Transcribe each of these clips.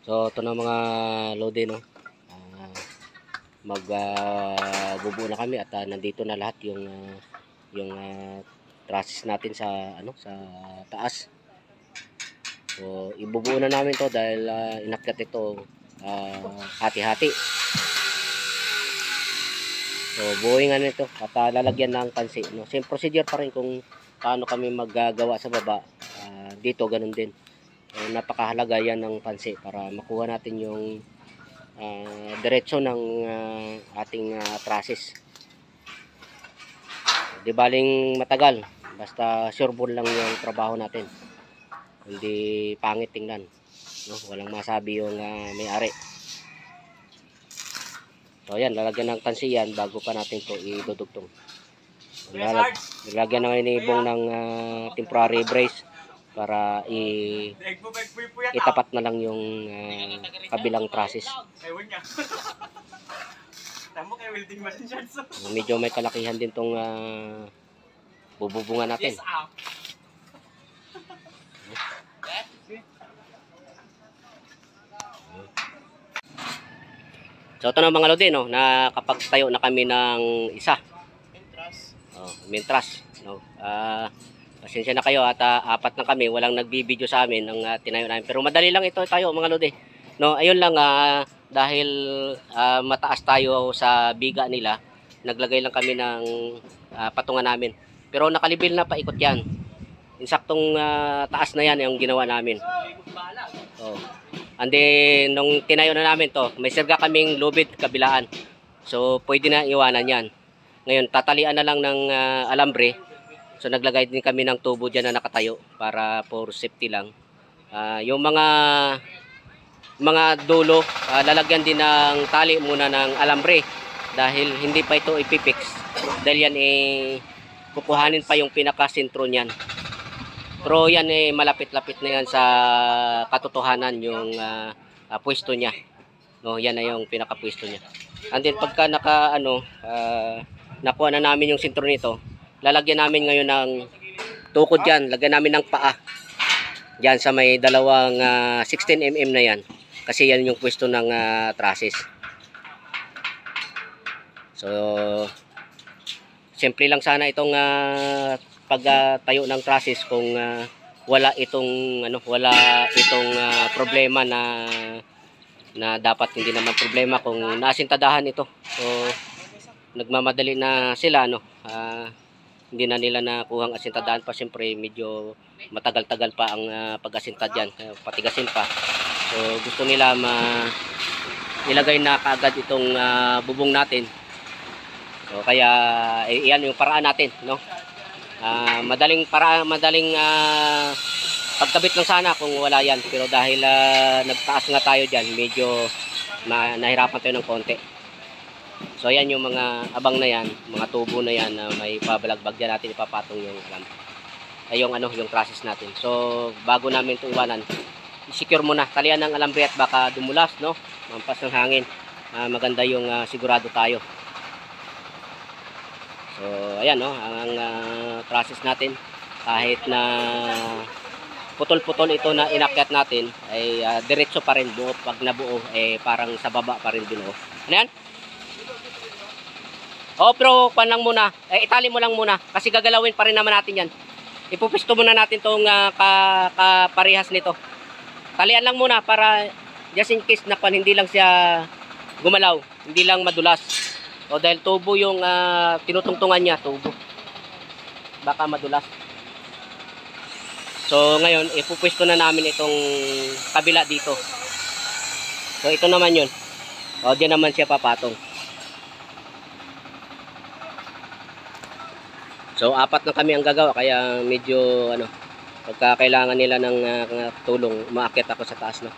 So ito na mga lode, no. Bubuo na kami at nandito na lahat yung trusses natin sa sa taas. So ibubuo na namin to dahil inakyat ito hati-hati. So buuin nga nito at lalagyan ng pansi, no. Same procedure pa rin kung paano kami maggagawa sa baba. Dito ganun din. So, napakahalaga yan ng pansi para makuha natin yung diretso ng ating trusses. Di baling matagal, basta sureball lang yung trabaho natin, hindi pangit tingnan, no? Walang masabi yung may-ari. So yan, lalagyan ng pansi yan bago pa natin to idudugtong. Lalagyan na ngayon ibong ng temporary brace para itapat na lang yung kabilang trusses. Medyo may kalakihan din tong bububungan natin. So ito na mga lodi, no, nakapagtayo na kami ng isa. Main truss, no. Pasensya na kayo at apat na kami, walang nagbibideo sa amin ng tinayo namin. Pero madali lang ito tayo mga lodi. No, ayun lang dahil mataas tayo sa biga nila, naglagay lang kami ng patungan namin. Pero nakalibil na paikot yan. Insaktong taas na yan yung ginawa namin. So, and then nung tinayo na namin to, may sirga kaming lubid kabilaan. So pwede na iwanan yan. Ngayon tatalian na lang ng alambre. So naglagay din kami ng tubo dyan na nakatayo para for safety lang. Yung mga dulo, lalagyan din ng tali muna ng alambre dahil hindi pa ito ipipix. Dahil yan kukuhanin pa yung pinakasentro niyan. Pero yan malapit-lapit na yan sa katotohanan yung pwesto niya. No, yan na yung pinakapwesto niya. And then pagka nakuha na namin yung sentro nito, lalagyan namin ngayon ng tukod dyan. Lagyan namin ng paa dyan sa may dalawang 16mm na yan. Kasi yan yung pwesto ng trusses. So, simple lang sana itong pagtayo ng trusses kung wala itong problema na dapat hindi naman problema kung nasintadahan ito. So, nagmamadali na sila, no. Hindi na nila nakuhang asintadaan pa. Siyempre medyo matagal-tagal pa ang pag-asinta dyan, patigasin pa. So gusto nila ilagay na kaagad itong bubong natin. So kaya iyan yung paraan natin, no. Madaling pagkabit lang sana kung wala yan, pero dahil nagtaas nga tayo dyan, medyo nahirapan tayo ng konti. So ayan yung mga abang na yan, mga tubo na yan na may pabalagbag dyan natin ipapatong yung yung trusses natin. So bago namin ito iwanan, i-secure muna, talian ng alambre at baka dumulas, no, mampas ng hangin. Maganda yung sigurado tayo. So ayan, no, ang trusses natin kahit na putol-putol ito na inakyat natin ay diretso pa rin buo. Pag nabuo parang sa baba pa rin binuo. Ano yan? Pero pan lang muna. Itali mo lang muna kasi gagalawin pa rin naman natin 'yan. Ipupisto muna natin tong kaparehas nito. Talian lang muna para just in case na hindi lang siya gumalaw, hindi lang madulas. O dahil tubo yung tinutungtungan niya, tubo. Baka madulas. So ngayon ipupisto na namin itong kabila dito. So ito naman 'yun. O diyan naman siya papatong. So apat na kami ang gagawa kaya medyo pagka kailangan nila ng tulong, umaakyat ako sa taas, no.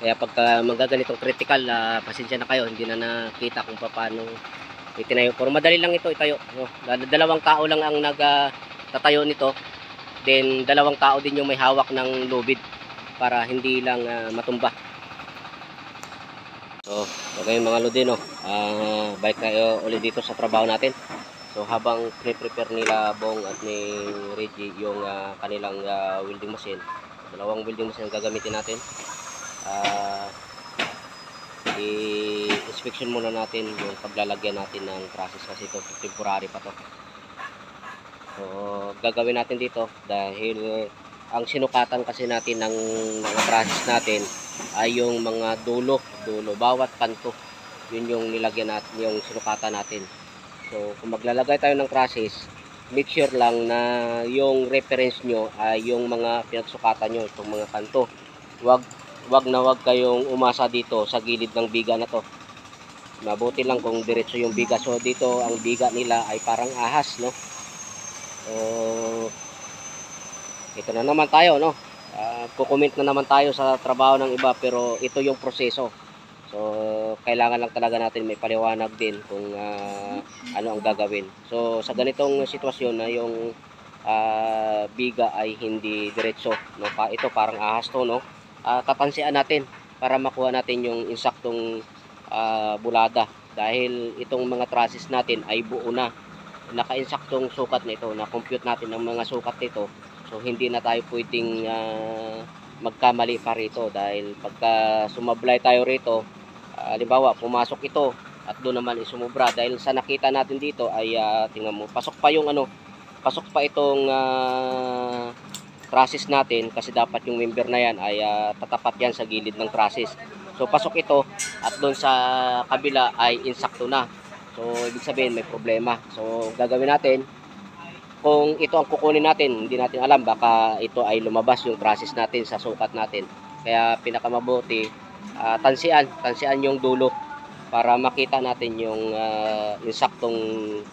Kaya pagka magaganitong critical, pasensya na kayo, hindi na nakita kung paano itinayo. Pero madali lang ito itayo, no. Dalawang tao lang ang nagtatayo nito. Then dalawang tao din yung may hawak ng lubid para hindi lang matumba. So okay mga lodi, no. Balik tayo ulit dito sa trabaho natin. So habang pre-prepare nila Bong at ni Reggie yung kanilang welding machine, Dalawang welding machine ang gagamitin natin. I-inspection muna natin yung paglalagyan natin ng trusses kasi ito temporary pa to. So gagawin natin dito dahil ang sinukatan kasi natin ng mga trusses natin ay yung mga dulo, bawat kanto. Yun yung nilagyan natin, yung sinukatan natin. So kung maglalagay tayo ng trusses, make sure lang na yung reference nyo ay yung mga pinagsukatan nyo, itong mga kanto. Wag na wag kayong umasa dito sa gilid ng biga na to. Mabuti lang kung diretso yung biga. So dito ang biga nila ay parang ahas, no? So ito na naman tayo, no? Kukomment na naman tayo sa trabaho ng iba, pero ito yung proseso. So kailangan lang talaga natin may paliwanag din kung ano ang gagawin. So sa ganitong sitwasyon na yung biga ay hindi diretso, no? Ito parang ahas to, no? Tatansian natin para makuha natin yung insaktong bulada, dahil itong mga trusses natin ay buo na, naka-insaktong sukat na ito, na-compute natin ang mga sukat nito. So hindi na tayo pwedeng magkamali pa rito, dahil pagka sumablay tayo rito, halimbawa pumasok ito at doon naman isumubra, dahil sa nakita natin dito ay tingnan mo, pasok pa yung pasok pa itong trusses natin, kasi dapat yung member na yan ay tatapat yan sa gilid ng trusses. So pasok ito at doon sa kabila ay insakto na. So ibig sabihin may problema. So gagawin natin, kung ito ang kukunin natin, hindi natin alam, baka ito ay lumabas yung trusses natin sa sukat natin. Kaya pinakamabuti, tansian yung dulo para makita natin yung insaktong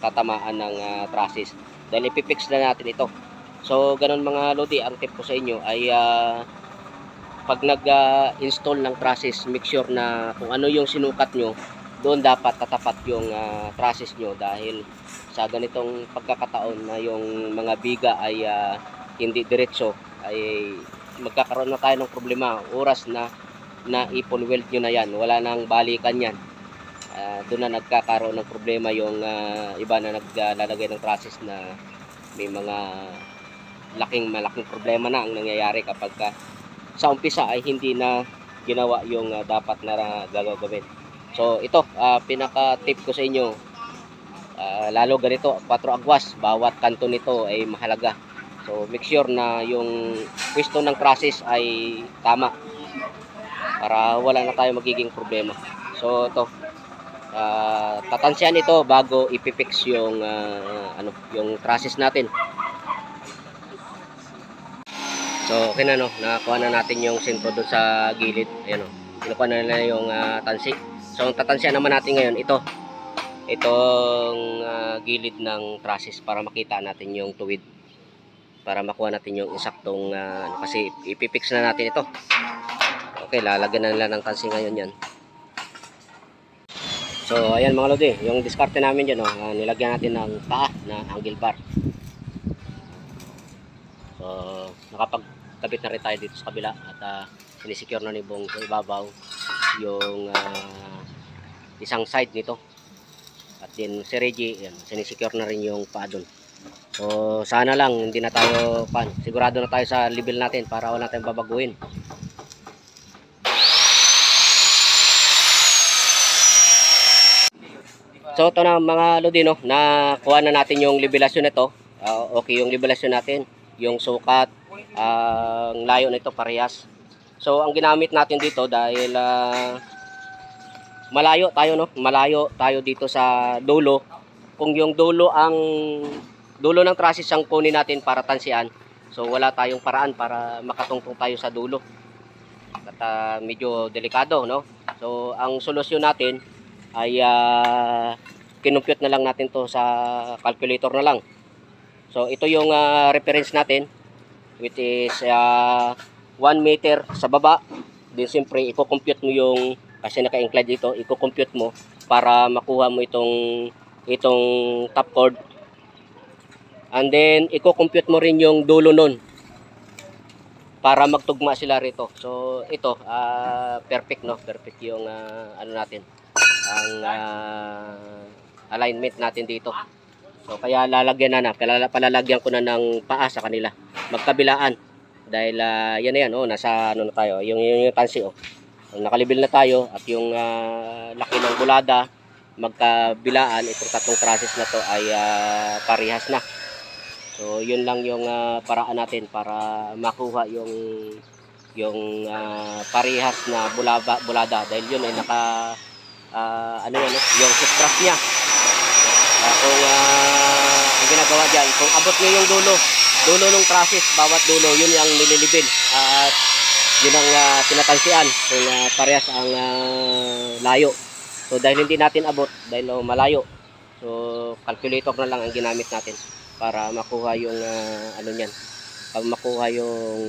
tatamaan ng trusses. Dahil ipipix na natin ito. So ganun mga lodi, ang tip ko sa inyo ay pag nag-install ng trusses, make sure na kung ano yung sinukat nyo, doon dapat tatapat yung trusses nyo, dahil sa ganitong pagkakataon na yung mga biga ay hindi diretso, ay magkakaroon na tayo ng problema. Oras na ipon weld nyo na yan, wala nang balikan yan. Doon na nagkakaroon ng problema yung iba na naglalagay ng trusses, na may mga malaking problema na ang nangyayari kapag sa umpisa ay hindi na ginawa yung dapat na gagawin. So ito, pinaka tip ko sa inyo, lalo ganito 4 agwas, bawat kanto nito ay mahalaga. So make sure na yung pwesto ng trusses ay tama para wala na tayo magiging problema. So ito, tatansiyan ito bago ipipix yung yung trusses natin. So okay na, no, nakuha na natin yung sentro doon sa gilid. Ayan, no, kinukuha na nila yung tansi. So ang tatansiyan naman natin ngayon, itong gilid ng trusses, para makita natin yung tuwid, para makuha natin yung eksaktong kasi ipipix na natin ito. Okay, lalagyan na nila ng tansi ngayon yan. So ayan mga lodi, yung diskarte namin dyan, nilagyan natin ng paa na angle bar. So nakapagkabit na rin tayo dito sa kabila, at sinisecure na ni Bong sa ibabaw yung isang side nito. At din si Reggie, yan, sinisecure na rin yung paa doon. So sana lang hindi na tayo sigurado na tayo sa level natin para wala tayong babaguhin. So ito na mga lodi, no, nakuha na natin yung levelasyon nito. Okay yung levelasyon natin, yung sukat, ang layo nito parehas. So ang ginamit natin dito, dahil malayo tayo dito sa dulo. Kung yung dulo ng trusses ang kunin natin para tansian, so wala tayong paraan para makatungtong tayo sa dulo. At medyo delikado, no? So ang solusyon natin ay kinumpute na lang natin to sa calculator na lang. So ito yung reference natin, which is 1 meter sa baba. Then siyempre i-compute mo yung, kasi naka-incline dito, i-compute mo para makuha mo itong top chord. And then i-compute mo rin yung dulo nun para magtugma sila rito. So ito perfect, no? Perfect yung ano natin, ang alignment natin dito. So kaya lalagyan palalagyan ko na ng paa sa kanila, magkabilaan. Dahil yan na yan, oh, nasa ano na tayo, yung tansi, oh. Nakalibil na tayo at yung laki ng bulada magkabilaan, itong tatlong trusses na to ay parehas na. So yun lang yung paraan natin para makuha yung parehas na bulada dahil yun ay naka ano yan, yung hip thrust niya. Kung ang ginagawa dyan, kung abot nyo yung dulo ng trusses, bawat dulo, yun yung nililibil at yun ang tinatansian kung parehas ang layo. So dahil hindi natin abot, dahil malayo, so calculator na lang ang ginamit natin para makuha yung ano niyan, para makuha yung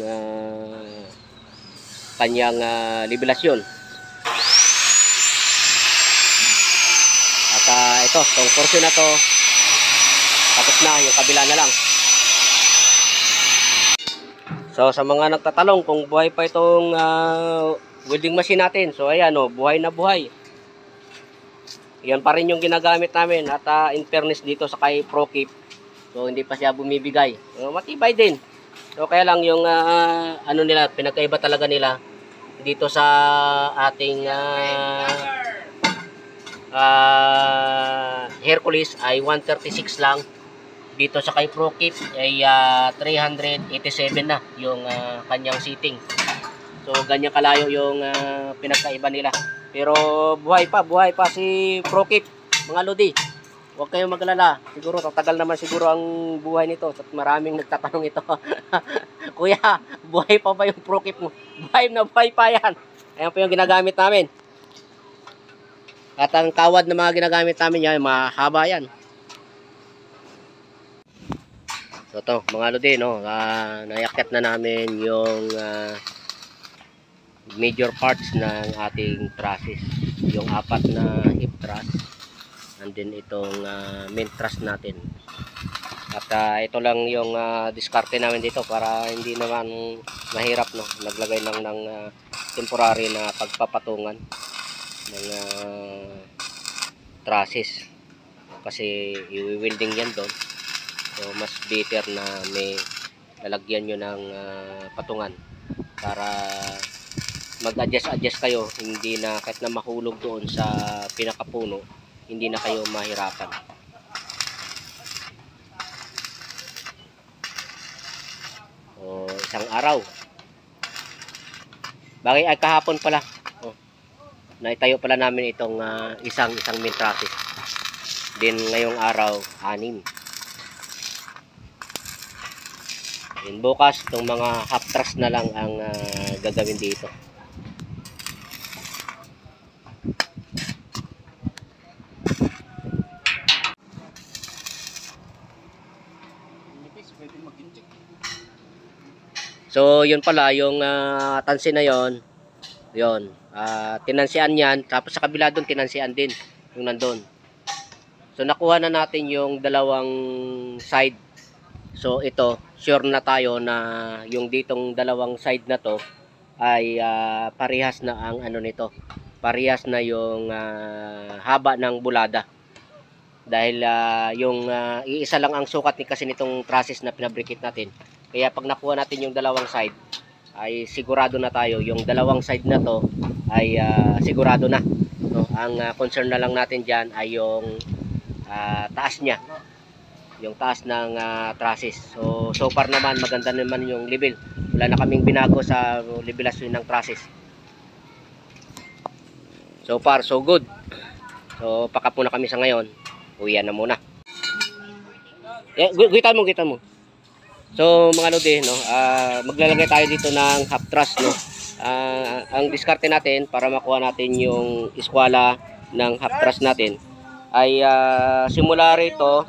kanyang libilasyon. At ito, itong portion na to tapos na, yung kabila na lang. So sa mga nagtatanong kung buhay pa itong welding machine natin, so ayan, oh, buhay na buhay. Yan pa rin yung ginagamit namin at in fairness dito sa kay ProKeep, so hindi pa siya bumibigay. So, matibay din. So kaya lang yung ano nila, pinagkaiba talaga nila dito sa ating Hercules ay 136 lang. Dito sa kay ProKeep ay 387 na yung kanyang seating. So ganyan kalayo yung pinagkaiba nila. Pero buhay pa si ProKeep, mga lodi. Huwag kayong maglala. Siguro tatagal naman siguro ang buhay nito at maraming nagtatanong ito. Kuya, buhay pa ba yung ProKeep mo? Buhay pa yan. Ayan po yung ginagamit namin. At ang kawad na mga ginagamit namin yan, mahaba yan. So to, mga lodi, no, nayakyat na namin yung major parts ng ating trusses. Yung 4 na hip truss, and then itong main truss natin. At ito lang yung diskarte namin dito para hindi naman mahirap, no. Naglagay lang ng temporary na pagpapatungan ng trusses kasi i-welding yan doon. So mas better na may lalagyan nyo ng patungan para mag-adjust kayo, hindi na kahit na mahulog doon sa pinakapuno, hindi na kayo mahirapan. O isang araw. Bagay ay kahapon pala. Oh, naitayo pala namin itong isang main trusses. Then ngayong araw 6. Then bukas itong mga half truss na lang ang gagawin dito. So yun pala yung tansi na yon. Yun, tinansian yan, tapos sa kabila doon tinansian din yung nandun. So nakuha na natin yung dalawang side. So ito, sure na tayo na yung ditong dalawang side na to ay parehas na ang ano nito. Parehas na yung haba ng bulada. Dahil yung iisa lang ang sukat kasi nitong trusses na pinabrikit natin. Kaya pag nakuha natin yung dalawang side, ay sigurado na tayo. Yung dalawang side na to ay sigurado na. No? Ang concern na lang natin dyan ay yung taas niya. Yung taas ng trusses. So far naman maganda naman yung level. Wala na kaming binago sa levelasyon ng trusses. So far so good. So pakapo na kami sa ngayon. Uwian na muna. Guitan mo. So mga lodi, no, maglalagay tayo dito ng half truss, no. Ang diskarte natin para makuha natin yung iskwala ng half truss natin ay simula rito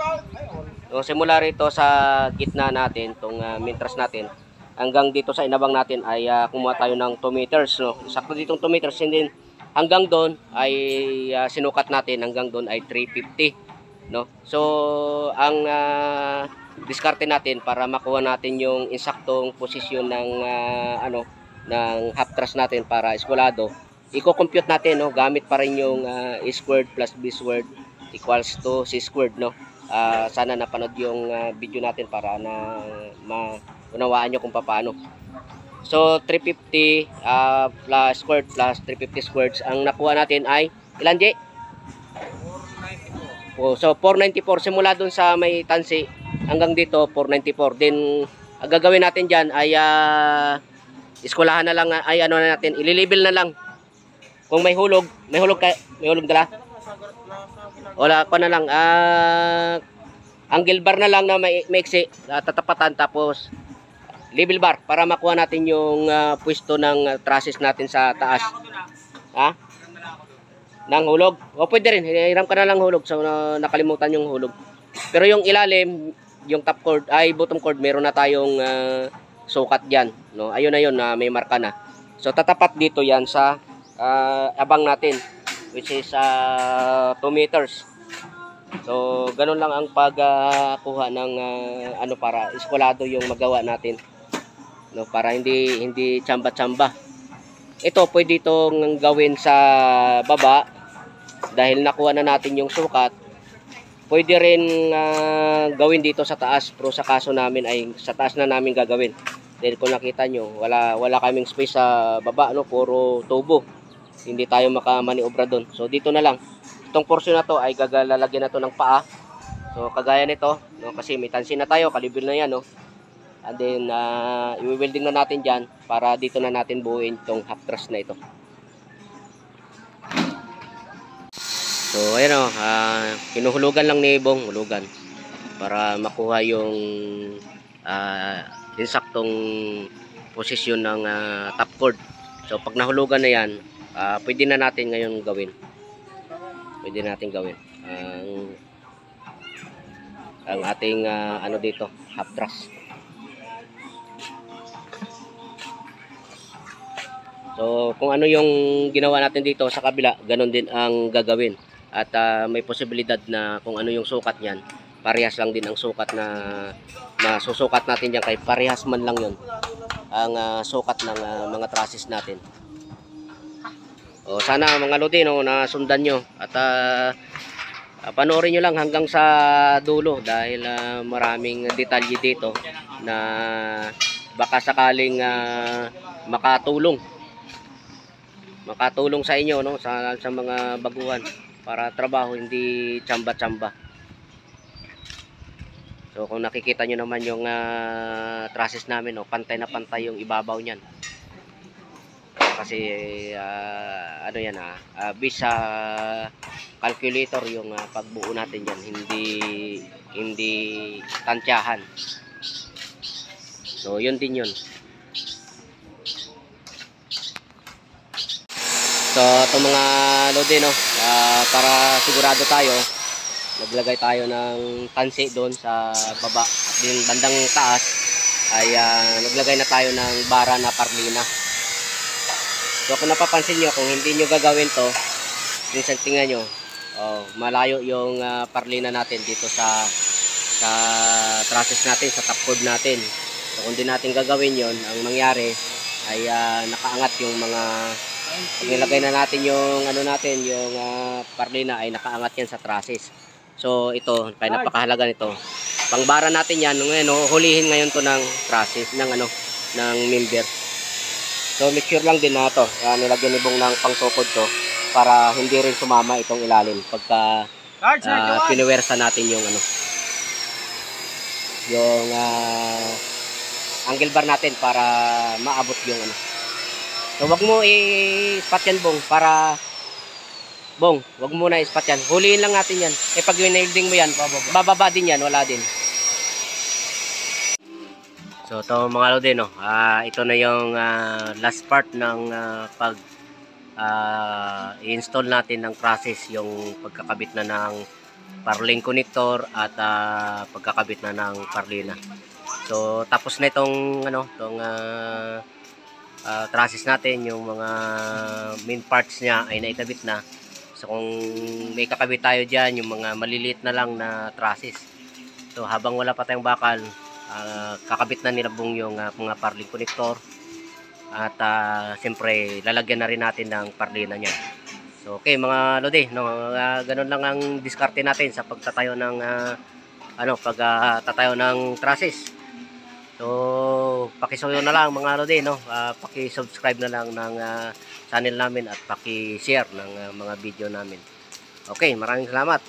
sa gitna natin, tong main truss natin, hanggang dito sa inabang natin ay kumuha tayo ng 2 meters, no. Sakto ditong 2 meters, and then hanggang doon ay sinukat natin, hanggang doon ay 350, no. So ang diskarte natin para makuha natin yung insaktong posisyon ng ng half truss natin para eskwalado, i-compute natin, no, gamit pa rin yung a squared plus b squared equals to c squared, no. Sana napanood yung video natin para na unawaan nyo kung paano. So 350 plus squared plus 350 squared ang nakuha natin ay ilan, J? 494. So 494 simula dun sa may tansi hanggang dito 494. Then ang gagawin natin diyan ay iskulahan na lang, ay ano na natin, ililibel na lang. Kung may hulog dala. Wala pa na lang, angle bar na lang na maiksi, tatapatan, tapos level bar para makuha natin yung pwesto ng trusses natin sa taas. Ha? Nang hulog. O pwede rin, hiram ka na lang hulog. So nakalimutan yung hulog. Pero yung ilalim, yung top cord ay bottom cord, meron na tayong sukat diyan, no? Ayun na yun na may marka na. So tatapat dito yan sa abang natin, which is 2 meters. So ganun lang ang pagkuha ng ano, para iskulado yung magawa natin, no, para hindi tsamba-tsamba. Ito pwede itong gawin sa baba dahil nakuha na natin yung sukat. Pwede rin gawin dito sa taas, pero sa kaso namin ay sa taas na namin gagawin. Dahil kung nakita nyo, wala kaming space sa baba, no, puro tubo. Hindi tayo makamaniobra doon. So dito na lang. Itong portion na to ay lalagyan na to ng paa. So kagaya nito, no, kasi may tansin na tayo, kalibil na yan, no. And then i-welding na natin diyan para dito na natin buuin itong half truss na ito. So ayan, kinuhulugan lang ni Bong, hulugan para makuha yung insaktong posisyon ng top cord. So pag nahulugan na yan, pwede na natin ngayon gawin. Pwede natin gawin ang ating ano dito, half truss. So kung ano yung ginawa natin dito sa kabila, ganun din ang gagawin. At may posibilidad na kung ano yung sukat niyan, parehas lang din ang sukat na susukat natin diyan, kay parehas man lang yon ang sukat ng mga trusses natin. O sana mga lodi, no, nasundan nyo at panoorin nyo lang hanggang sa dulo dahil maraming detalye dito na baka sakaling makatulong sa inyo, no, sa mga baguhan para trabaho, hindi tsamba-tsamba. So kung nakikita nyo naman yung trusses namin, no, pantay na pantay yung ibabaw niyan. Kasi ano yan, based sa calculator yung pagbuo natin diyan, hindi tantyahan. So yun din yun. So itong mga lodi, no, para sigurado tayo, naglagay tayo ng tansi doon sa baba, at din bandang taas ay naglagay na tayo ng bara na parlina. So kung napapansin nyo, kung hindi nyo gagawin to, minsan tingnan nyo, malayo yung parlina natin dito sa trusses natin, sa top cord natin. So kung di natin gagawin yon, ang mangyari ay nakaangat yung mga, pag nilagay na natin yung ano natin, yung parlina, ay nakaangat yan sa trusses. So ito, kaya napakahalaga nito. Pangbara natin yan, ngayon, hulihin ngayon to ng trusses, ng member. So make sure lang din na ito, nilagyan ni Bong ng pangtukod to para hindi rin sumama itong ilalim pagka pinuwersa natin yung yung angle bar natin para maabot yung So wag mo i-spot yan, Bong, para Bong, wag mo na i-spot yan. Huliin lang natin yan. Pag winailding mo yan, bababa din yan, wala din. So ito mga lodi, no, ito na yung last part ng pag i-install natin ng process, yung pagkakabit na ng parling connector at pagkakabit na ng parlina. So tapos na itong trusses natin, yung mga main parts niya ay naikabit na. So kung may kakabit tayo dyan, yung mga maliliit na lang na trusses, so habang wala pa tayong bakal, kakabit na nila Bong yung mga parling connector at siyempre lalagyan na rin natin ng parlina niya. So okay mga lodi, no, ganun lang ang diskarte natin sa pagtatayo ng pagtatayo ng trusses. So, pakisuyo na lang mga Lodi, no? Paki-subscribe na lang ng channel namin at paki-share ng mga video namin. Okay, maraming salamat.